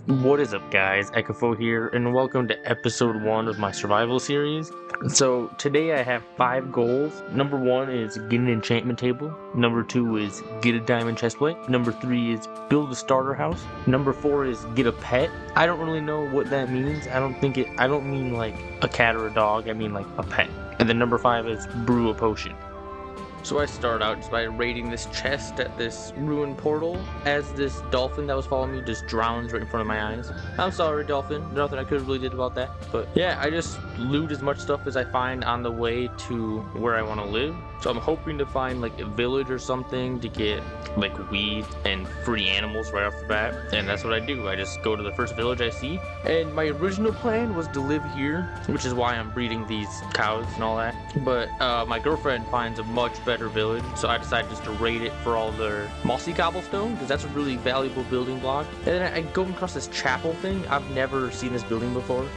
What is up, guys? Echopho here, and welcome to episode 1 of my survival series. So today I have 5 goals. Number 1 is get an enchantment table. Number 2 is get a diamond chestplate. Number 3 is build a starter house. Number 4 is get a pet. I don't really know what that means. I don't mean like a cat or a dog. I mean like a pet. And then number 5 is brew a potion. So I start out just by raiding this chest at this ruined portal as this dolphin that was following me just drowns right in front of my eyes. I'm sorry, dolphin. Nothing I could have really did about that. But yeah, I just loot as much stuff as I find on the way to where I want to live. So I'm hoping to find like a village or something to get like weed and free animals right off the bat. And that's what I do. I just go to the first village I see. And my original plan was to live here, which is why I'm breeding these cows and all that. But my girlfriend finds a much better village, so I decided just to raid it for all their mossy cobblestone, because that's a really valuable building block. And then I go across this chapel thing. I've never seen this building before,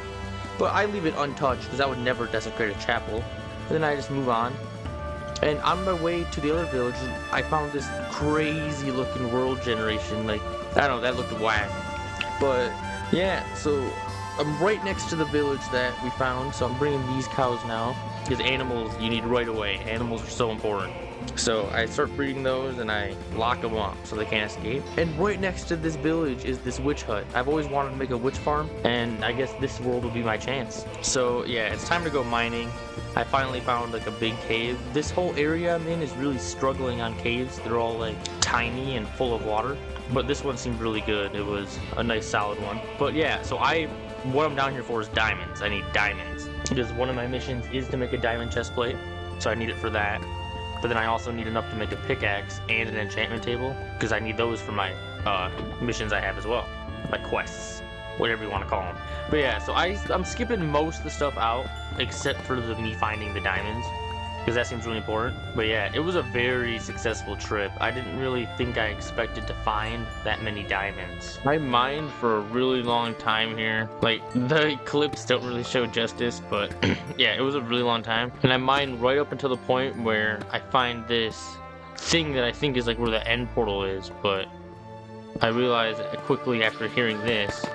but I leave it untouched because I would never desecrate a chapel. And then I just move on. And on my way to the other village, I found this crazy looking world generation. Like, I don't know, that looked whack. But yeah, so I'm right next to the village that we found, so I'm bringing these cows now. Because animals you need right away. Animals are so important. So I start breeding those and I lock them up so they can't escape. And right next to this village is this witch hut. I've always wanted to make a witch farm, and I guess this world will be my chance. So yeah, it's time to go mining. I finally found like a big cave. This whole area I'm in is really struggling on caves. They're all like tiny and full of water. But this one seemed really good. It was a nice solid one. But yeah, so what I'm down here for is diamonds. I need diamonds. Because one of my missions is to make a diamond chestplate, so I need it for that. But then I also need enough to make a pickaxe and an enchantment table, because I need those for my missions I have as well. My quests, whatever you want to call them. But yeah, so I'm skipping most of the stuff out, except for me finding the diamonds, because that seems really important. But yeah, it was a very successful trip. I didn't really think I expected to find that many diamonds. I mined for a really long time here. Like, the clips don't really show justice, but yeah, it was a really long time. And I mined right up until the point where I find this thing that I think is like where the end portal is, but I realized quickly after hearing this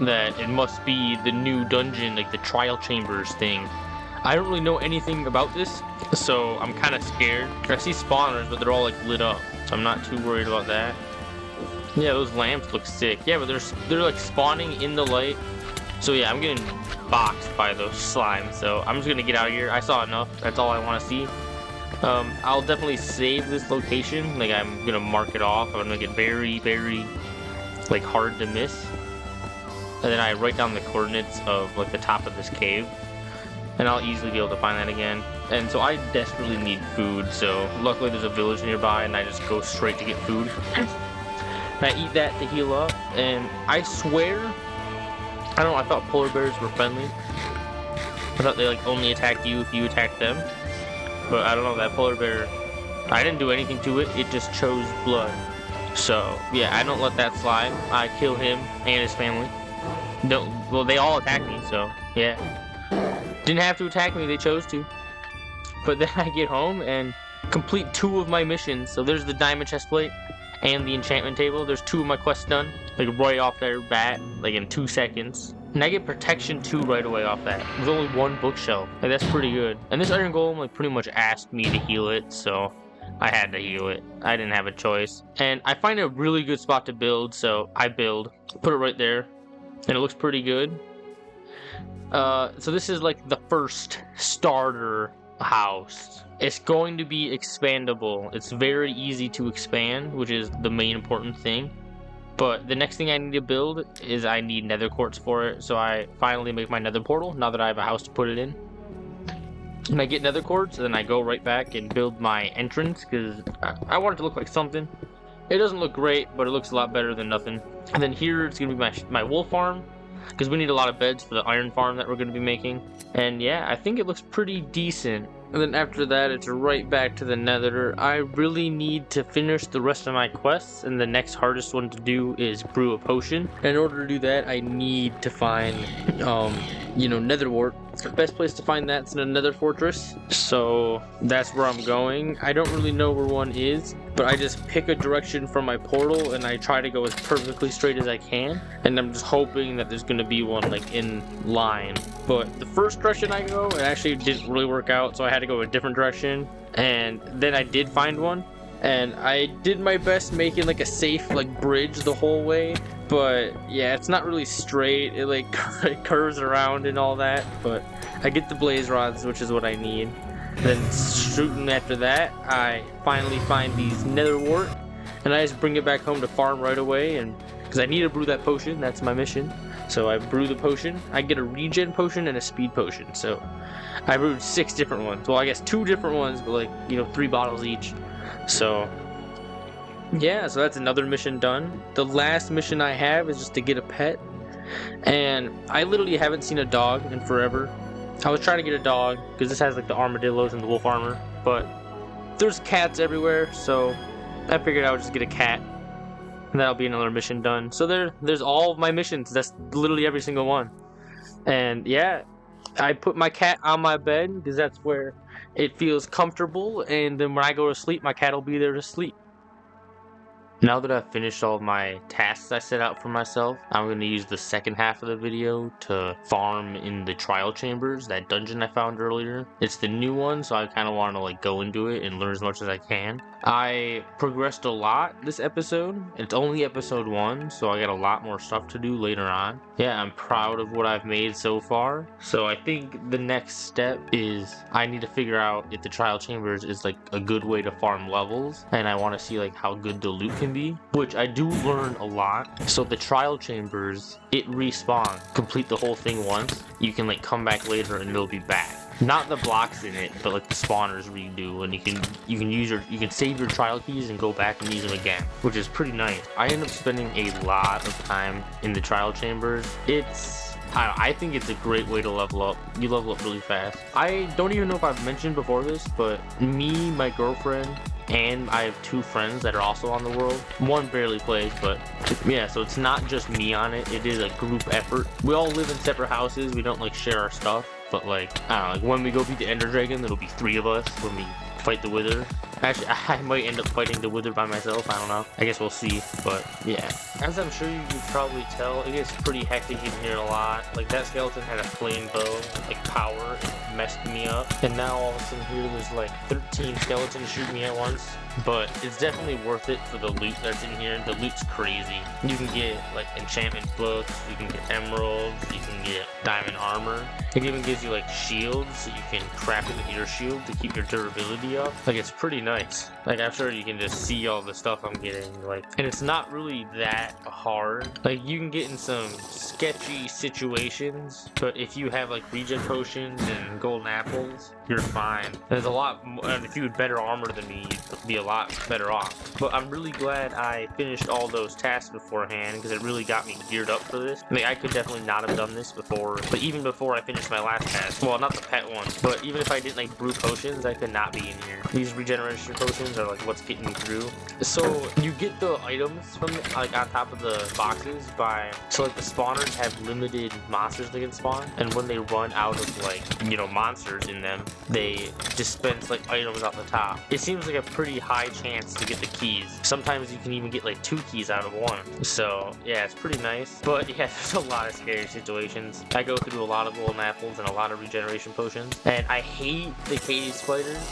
that it must be the new dungeon, like the trial chambers thing. I don't really know anything about this, so I'm kind of scared. I see spawners, but they're all like lit up, so I'm not too worried about that. Yeah, those lamps look sick. Yeah, but they're like spawning in the light. So yeah, I'm getting boxed by those slimes, so I'm just gonna get out of here. I saw enough. That's all I want to see. I'll definitely save this location. Like, I'm gonna mark it off. I'm gonna make it very, very like hard to miss. And then I write down the coordinates of like the top of this cave, and I'll easily be able to find that again. And so I desperately need food, so luckily there's a village nearby, and I just go straight to get food. And I eat that to heal up, and I swear, I don't know, I thought polar bears were friendly. I thought they like only attacked you if you attacked them. But I don't know, that polar bear, I didn't do anything to it, it just chose blood. So yeah, I don't let that slide. I kill him and his family. Well, they all attacked me, so yeah. Didn't have to attack me, they chose to. But then I get home and complete 2 of my missions. So there's the diamond chestplate and the enchantment table. There's 2 of my quests done, like right off their bat, like in 2 seconds. And I get protection 2 right away off that. There's only 1 bookshelf. Like, that's pretty good. And this iron golem like pretty much asked me to heal it, so I had to heal it. I didn't have a choice. And I find a really good spot to build, so I build. Put it right there. And it looks pretty good. So this is like the first starter house. It's going to be expandable. It's very easy to expand, which is the main important thing. But the next thing I need to build is I need nether quartz for it. So I finally make my nether portal now that I have a house to put it in. And I get nether quartz, and then I go right back and build my entrance, because I want it to look like something. It doesn't look great, but it looks a lot better than nothing. And then here it's going to be my wool farm, because we need a lot of beds for the iron farm that we're going to be making. And yeah, I think it looks pretty decent. And then after that, it's right back to the nether. I really need to finish the rest of my quests, and the next hardest one to do is brew a potion. And in order to do that, I need to find, nether wart. The best place to find that's in another fortress, so that's where I'm going. I don't really know where one is, but I just pick a direction from my portal and I try to go as perfectly straight as I can, and I'm just hoping that there's going to be one like in line. But the first direction I go, it actually didn't really work out, so I had to go a different direction, and then I did find one, and I did my best making like a safe like bridge the whole way. But yeah, it's not really straight. It like it curves around and all that. But I get the blaze rods, which is what I need. Then shooting after that, I finally find these nether wart, and I just bring it back home to farm right away. And because I need to brew that potion, that's my mission. So I brew the potion. I get a regen potion and a speed potion. So I brewed 6 different ones. Well, I guess 2 different ones, but like 3 bottles each. So yeah, so that's another mission done. The last mission I have is just to get a pet, and I literally haven't seen a dog in forever. I was trying to get a dog because this has like the armadillos and the wolf armor, but there's cats everywhere, so I figured I would just get a cat, and that'll be another mission done. So there's all of my missions. That's literally every single one. And yeah, I put my cat on my bed because that's where it feels comfortable, and then when I go to sleep, my cat will be there to sleep. Now that I've finished all of my tasks I set out for myself, I'm going to use the second half of the video to farm in the trial chambers, that dungeon I found earlier. It's the new one, so I kind of want to like go into it and learn as much as I can. I progressed a lot this episode. It's only episode 1, so I got a lot more stuff to do later on. Yeah, I'm proud of what I've made so far. So I think the next step is I need to figure out if the trial chambers is like a good way to farm levels, and I want to see like how good the loot can be, which I do learn a lot. So the trial chambers, it respawns. Complete the whole thing once, you can like come back later and it'll be back. Not the blocks in it, but like the spawners redo, and you can save your trial keys and go back and use them again, which is pretty nice. I end up spending a lot of time in the trial chambers. I think it's a great way to level up. You level up really fast. I don't even know if I've mentioned before this, but me, my girlfriend, and I have 2 friends that are also on the world. One barely plays, but yeah, so it's not just me on it. It is a group effort. We all live in separate houses. We don't like share our stuff, but like, I don't know, like when we go beat the Ender Dragon, it'll be 3 of us when we fight the Wither. Actually, I might end up fighting the Wither by myself. I don't know. I guess we'll see. But yeah, as I'm sure you can probably tell, it gets pretty hectic in here a lot. Like that skeleton had a flame bow, like power, and messed me up. And now all of a sudden here, there's like 13 skeletons shooting me at once. But it's definitely worth it for the loot that's in here. The loot's crazy. You can get like enchantment books, you can get emeralds, you can get diamond armor. It even gives you like shields, so you can craft it with your shield to keep your durability up. Like it's pretty nice. Like I'm sure you can just see all the stuff I'm getting. Like, and it's not really that hard. Like you can get in some sketchy situations, but if you have like regen potions and golden apples, you're fine. There's a lot more, if you had better armor than me, you'd be a lot better off. But I'm really glad I finished all those tasks beforehand, because it really got me geared up for this. I mean, I could definitely not have done this before, but even before I finished my last task, well, not the pet one, but even if I didn't like brew potions, I could not be in here. These regeneration potions are like what's getting me through. So you get the items from like on top of the boxes by, so like the spawners have limited monsters they can spawn, and when they run out of like, monsters in them, they dispense like items off the top. It seems like a pretty high chance to get the keys. Sometimes you can even get like 2 keys out of 1. So yeah, it's pretty nice. But yeah, there's a lot of scary situations. I go through a lot of golden apples and a lot of regeneration potions, and I hate the cave spiders.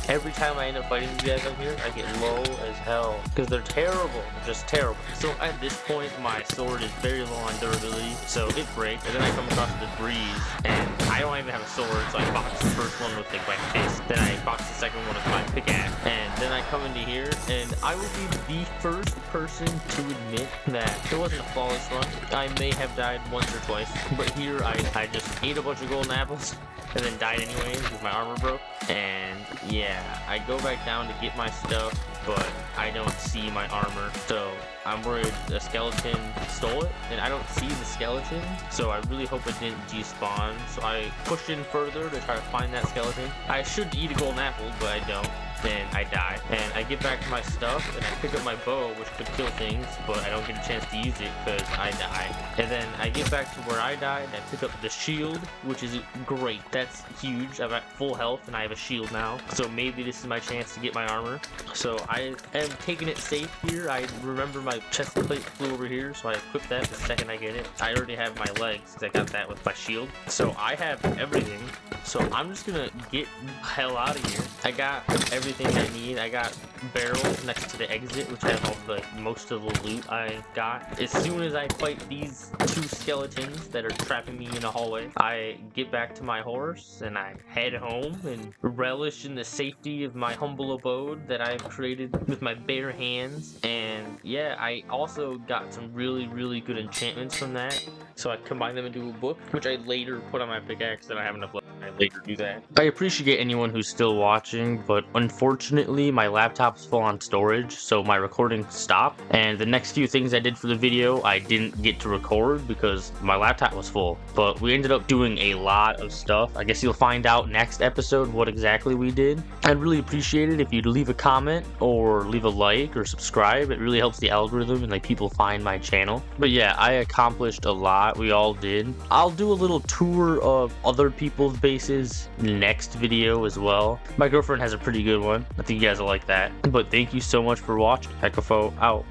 Every time I end up fighting these guys up here, I get low as hell because they're terrible. They're just terrible. So at this point, my sword is very low on durability, so it breaks. And then I come across the breeze, and I don't even have a sword, so I box the first one with like my fist. Then I box the second one with my pickaxe, and then I come into here, and I will be the first person to admit that it wasn't a flawless run. I may have died once or twice, but here I just ate a bunch of golden apples and then died anyways because my armor broke. And yeah, I go back down to get my stuff, but I don't see my armor, so I'm worried a skeleton stole it, and I don't see the skeleton, so I really hope it didn't despawn. So I pushed in further to try to find that skeleton. I should eat a golden apple, but I don't. then I die. And I get back to my stuff, and I pick up my bow, which could kill things, but I don't get a chance to use it because I die. And then I get back to where I died, and I pick up the shield, which is great. That's huge. I'm at full health, and I have a shield now. So maybe this is my chance to get my armor. So I am taking it safe here. I remember my chest plate flew over here, so I equip that the second I get it. I already have my legs, because I got that with my shield. So I have everything. So I'm just gonna get hell out of here. I got everything I need. I got barrels next to the exit, which have all the most of the loot I got. As soon as I fight these two skeletons that are trapping me in a hallway, I get back to my horse and I head home and relish in the safety of my humble abode that I've created with my bare hands. And yeah, I also got some really good enchantments from that. So I combined them into a book, which I later put on my pickaxe, and I have enough left. I later do that. I appreciate anyone who's still watching, but unfortunately my laptop's full on storage, so my recording stopped. And the next few things I did for the video, I didn't get to record because my laptop was full. But we ended up doing a lot of stuff. I guess you'll find out next episode what exactly we did. I'd really appreciate it if you'd leave a comment or leave a like or subscribe. It really helps the algorithm and like people find my channel. But yeah, I accomplished a lot. We all did. I'll do a little tour of other people's bases next video as well. My girlfriend has a pretty good one. I think you guys will like that. But thank you so much for watching. Echopho out.